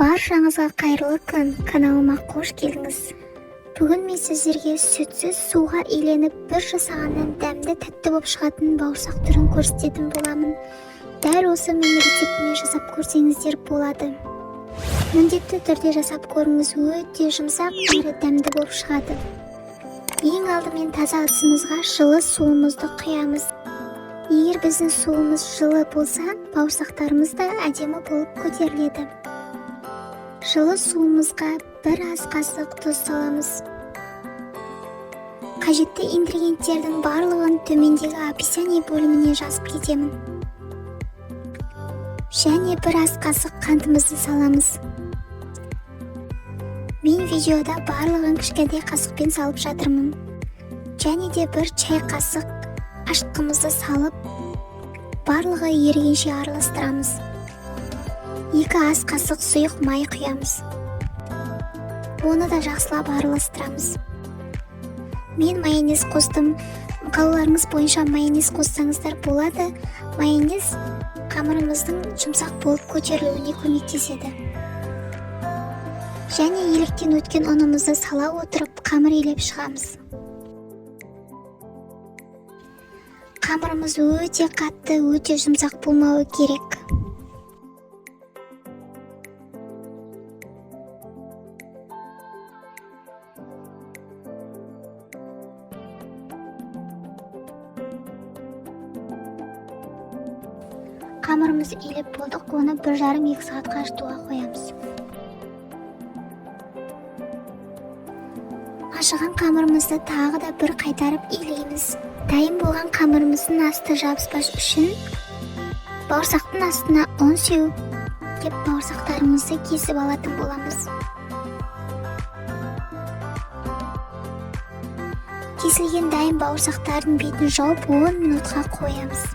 Баршаңызға қайырлы күн, каналыма қош келдіңіз. Бүгін мен сіздерге сүтсіз суға иленіп бір жасағаннан дәмді тәтті болып шығатын бауырсақ түрін көрсететін боламын. Дәл осы мен рецептіме жасап көрсеңіздер болады. Міндетті түрде жасап көріңіз, өте жұмсақ әрі дәмді болып шығады. Ең алдымен таза ыдысымызға жылы суымызды құямыз. Егер біздің суымыз жылы болса, бауырсақтарымыз да әдемі болып көтеріледі. Жылы суымызға бір ас қасық тұз саламыз. Қажетті ингредиенттердің барлығын төмендегі описание бөліміне жазып кетемін. Және бір ас қасық қантымызды саламыз. Мен видеода барлығын кішкентай қасықпен салып жатырмын. Және де бір чай қасық ашытқымызды салып, барлығы ерігенше араластырамыз. 2 ас қасық сұйық май құямыз. Оны да жақсылап араластырамыз. Мен майонез қостым. Қалауларыңыз бойынша майонез қоссаңыздар болады. Майонез қамырымыздың жұмсақ болып көтерілуіне көмектеседі. Және електен өткен ұнымызды сала отырып қамыр илеп шығамыз. Қамырымыз өте қатты, өте жұмсақ болмауы керек. Қамырымыз илеп болдық, оны 1,5-2 сағатқа ашытуға қоямыз. Ашыған қамырымызды тағы да бір қайтарып илейміз. Дайын болған қамырымыздың асты жабыспас үшін бауырсақтың астына ұн сеуіп кеп бауырсақтарымызды кесіп алатын боламыз. Кесілген дайын бауырсақтардың бетін жауып 10 минутқа қоямыз.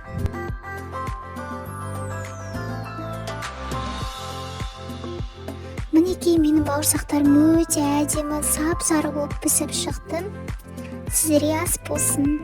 Мінекей менің бауырсақтарым өте әдемі, сап-сары болып пісіп шықты. Сіздерге ас болсын.